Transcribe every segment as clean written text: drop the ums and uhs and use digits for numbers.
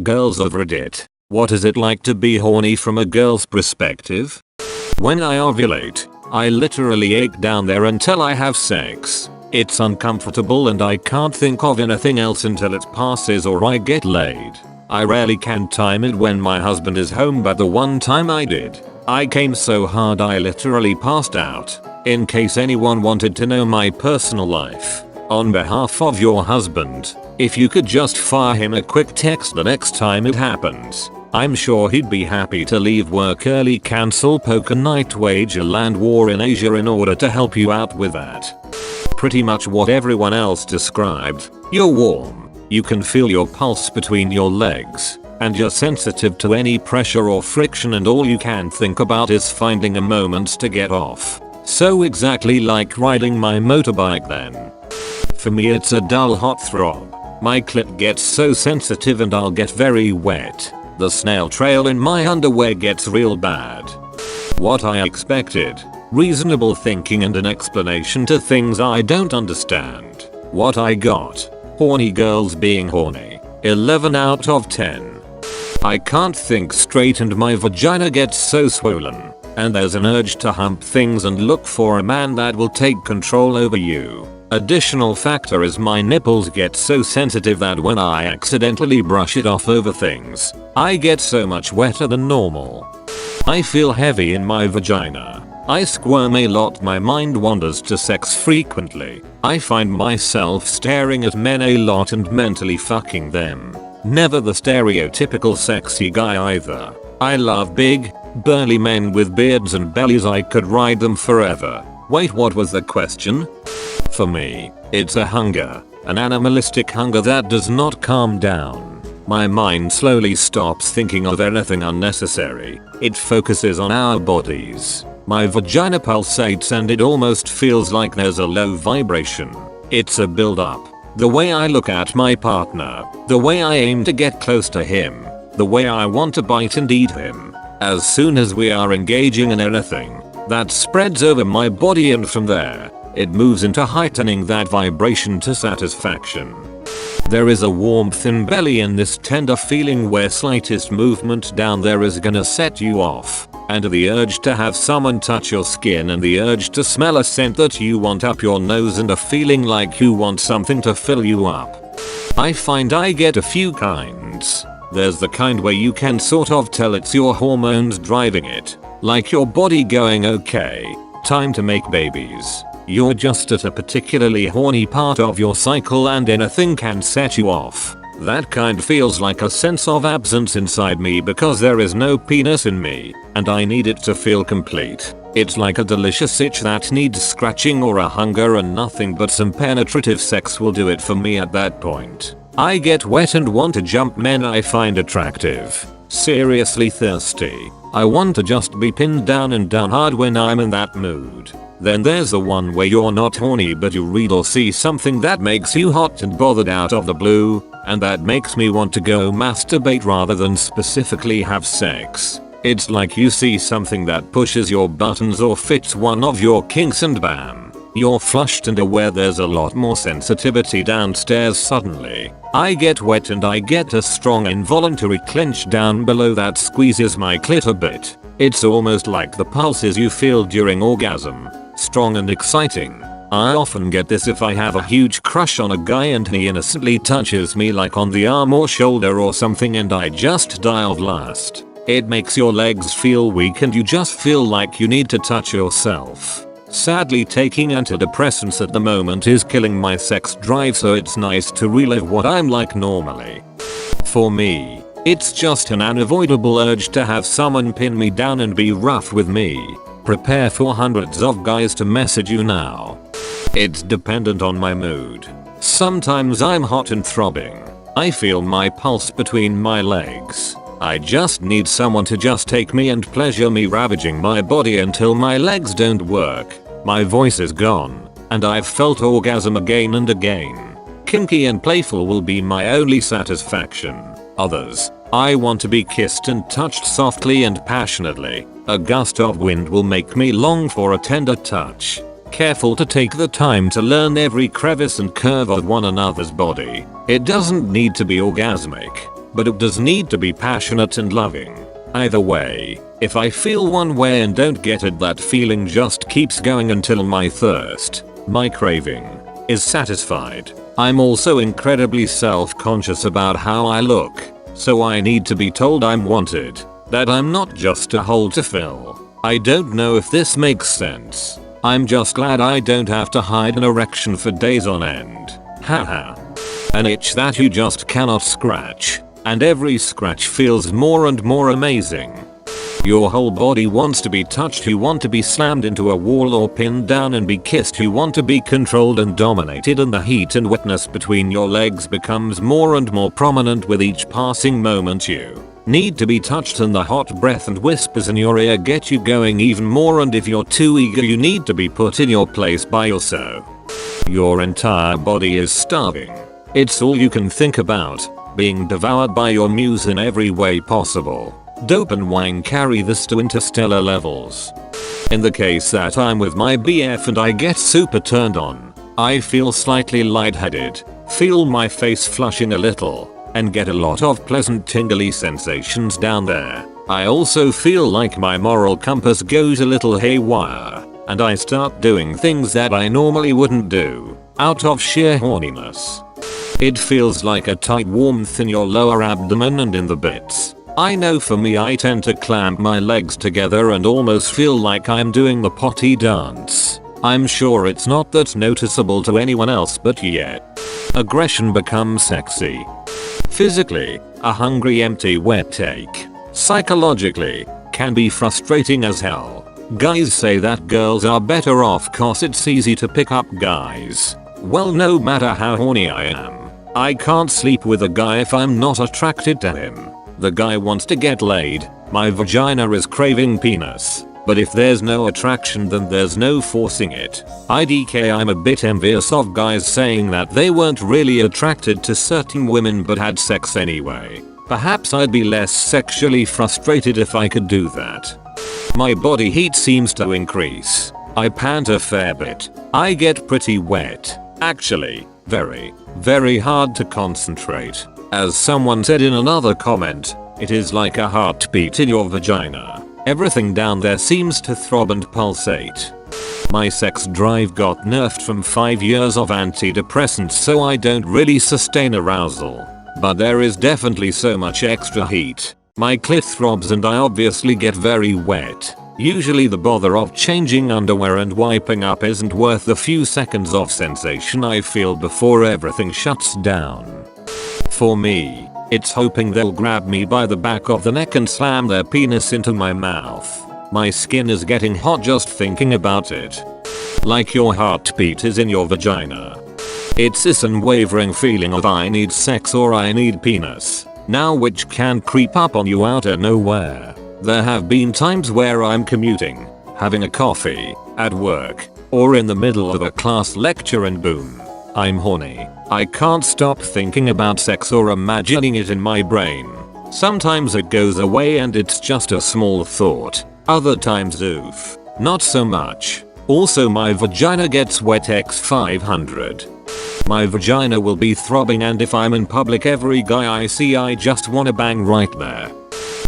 Girls of Reddit, what is it like to be horny from a girl's perspective? When I ovulate, I literally ache down there until I have sex. It's uncomfortable and I can't think of anything else until it passes or I get laid. I rarely can time it when my husband is home, but the one time I did, I came so hard I literally passed out. In case anyone wanted to know my personal life, on behalf of your husband, if you could just fire him a quick text the next time it happens, I'm sure he'd be happy to leave work early, cancel poker night, wage a land war in Asia in order to help you out with that. Pretty much what everyone else described. You're warm, you can feel your pulse between your legs, and you're sensitive to any pressure or friction, and all you can think about is finding a moment to get off. So exactly like riding my motorbike then. For me it's a dull hot throb. My clit gets so sensitive and I'll get very wet. The snail trail in my underwear gets real bad. What I expected. Reasonable thinking and an explanation to things I don't understand. What I got. Horny girls being horny. 11 out of 10. I can't think straight and my vagina gets so swollen. And there's an urge to hump things and look for a man that will take control over you. Additional factor is my nipples get so sensitive that when I accidentally brush it off over things, I get so much wetter than normal. I feel heavy in my vagina. I squirm a lot, my mind wanders to sex frequently. I find myself staring at men a lot and mentally fucking them. Never the stereotypical sexy guy either. I love big, burly men with beards and bellies. I could ride them forever. Wait, what was the question? For me, it's a hunger, an animalistic hunger that does not calm down. My mind slowly stops thinking of anything unnecessary. It focuses on our bodies. My vagina pulsates and it almost feels like there's a low vibration. It's a build up. The way I look at my partner, the way I aim to get close to him, the way I want to bite and eat him. As soon as we are engaging in anything, that spreads over my body, and from there, it moves into heightening that vibration to satisfaction. There is a warmth in belly and this tender feeling where slightest movement down there is gonna set you off. And the urge to have someone touch your skin and the urge to smell a scent that you want up your nose and a feeling like you want something to fill you up. I find I get a few kinds. There's the kind where you can sort of tell it's your hormones driving it. Like your body going, okay, time to make babies. You're just at a particularly horny part of your cycle and anything can set you off. That kind feels like a sense of absence inside me because there is no penis in me, and I need it to feel complete. It's like a delicious itch that needs scratching or a hunger, and nothing but some penetrative sex will do it for me at that point. I get wet and want to jump men I find attractive. Seriously thirsty. I want to just be pinned down and down hard when I'm in that mood. Then there's the one where you're not horny but you read or see something that makes you hot and bothered out of the blue, and that makes me want to go masturbate rather than specifically have sex. It's like you see something that pushes your buttons or fits one of your kinks and bam, you're flushed and aware there's a lot more sensitivity downstairs suddenly. I get wet and I get a strong involuntary clench down below that squeezes my clit a bit. It's almost like the pulses you feel during orgasm. Strong and exciting. I often get this if I have a huge crush on a guy and he innocently touches me like on the arm or shoulder or something and I just die of lust. It makes your legs feel weak and you just feel like you need to touch yourself. Sadly, taking antidepressants at the moment is killing my sex drive, so it's nice to relive what I'm like normally. For me, it's just an unavoidable urge to have someone pin me down and be rough with me. Prepare for hundreds of guys to message you now. It's dependent on my mood. Sometimes I'm hot and throbbing. I feel my pulse between my legs. I just need someone to just take me and pleasure me, ravaging my body until my legs don't work, my voice is gone, and I've felt orgasm again and again. Kinky and playful will be my only satisfaction. Others, I want to be kissed and touched softly and passionately. A gust of wind will make me long for a tender touch. Careful to take the time to learn every crevice and curve of one another's body. It doesn't need to be orgasmic. but it does need to be passionate and loving. Either way, if I feel one way and don't get it, that feeling just keeps going until my thirst, my craving, is satisfied. I'm also incredibly self-conscious about how I look, so I need to be told I'm wanted, that I'm not just a hole to fill. I don't know if this makes sense. I'm just glad I don't have to hide an erection for days on end. Haha. An itch that you just cannot scratch, and every scratch feels more and more amazing. Your whole body wants to be touched, you want to be slammed into a wall or pinned down and be kissed, you want to be controlled and dominated, and the heat and wetness between your legs becomes more and more prominent with each passing moment. You need to be touched, and the hot breath and whispers in your ear get you going even more, and if you're too eager you need to be put in your place by yourself. Your entire body is starving. It's all you can think about, being devoured by your muse in every way possible. Dope and wine carry this to interstellar levels. In the case that I'm with my BF and I get super turned on, I feel slightly lightheaded, feel my face flushing a little, and get a lot of pleasant tingly sensations down there. I also feel like my moral compass goes a little haywire, and I start doing things that I normally wouldn't do, out of sheer horniness. It feels like a tight warmth in your lower abdomen and in the bits. I know for me, I tend to clamp my legs together and almost feel like I'm doing the potty dance. I'm sure it's not that noticeable to anyone else, but yet, aggression becomes sexy. Physically, a hungry empty wet take. Psychologically, can be frustrating as hell. Guys say that girls are better off cause it's easy to pick up guys. Well, no matter how horny I am, I can't sleep with a guy if I'm not attracted to him. The guy wants to get laid, my vagina is craving penis. But if there's no attraction, then there's no forcing it. IDK, I'm a bit envious of guys saying that they weren't really attracted to certain women but had sex anyway. Perhaps I'd be less sexually frustrated if I could do that. My body heat seems to increase. I pant a fair bit. I get pretty wet. Actually, very, very hard to concentrate. As someone said in another comment, it is like a heartbeat in your vagina. Everything down there seems to throb and pulsate. My sex drive got nerfed from 5 years of antidepressants, so I don't really sustain arousal. But there is definitely so much extra heat. My clit throbs and I obviously get very wet. Usually the bother of changing underwear and wiping up isn't worth the few seconds of sensation I feel before everything shuts down. For me, it's hoping they'll grab me by the back of the neck and slam their penis into my mouth. My skin is getting hot just thinking about it. Like your heartbeat is in your vagina. It's this unwavering feeling of I need sex or I need penis, now which can creep up on you out of nowhere. There have been times where I'm commuting, having a coffee, at work, or in the middle of a class lecture and boom, I'm horny. I can't stop thinking about sex or imagining it in my brain. Sometimes it goes away and it's just a small thought. Other times oof, not so much. Also my vagina gets wet x500. My vagina will be throbbing, and if I'm in public every guy I see I just wanna bang right there.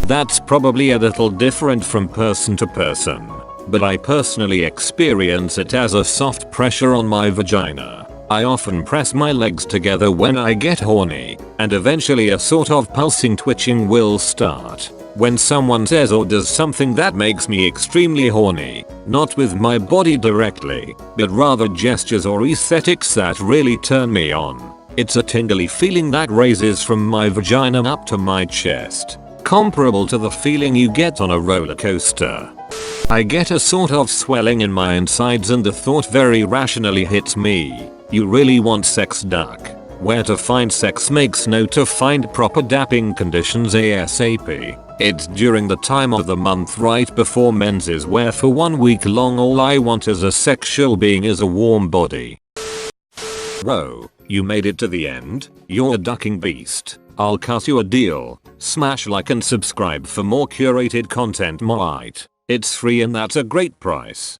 That's probably a little different from person to person, but I personally experience it as a soft pressure on my vagina. I often press my legs together when I get horny, and eventually a sort of pulsing twitching will start. When someone says or does something that makes me extremely horny, not with my body directly, but rather gestures or aesthetics that really turn me on, it's a tingly feeling that raises from my vagina up to my chest, comparable to the feeling you get on a roller coaster. I get a sort of swelling in my insides, and the thought very rationally hits me. You really want sex, duck. Where to find sex? Makes note to find proper dapping conditions ASAP. It's during the time of the month right before menses, where for 1 week long all I want as a sexual being is a warm body. Bro, you made it to the end? You're a ducking beast. I'll cut you a deal. Smash like and subscribe for more curated content. Might. It's free and that's a great price.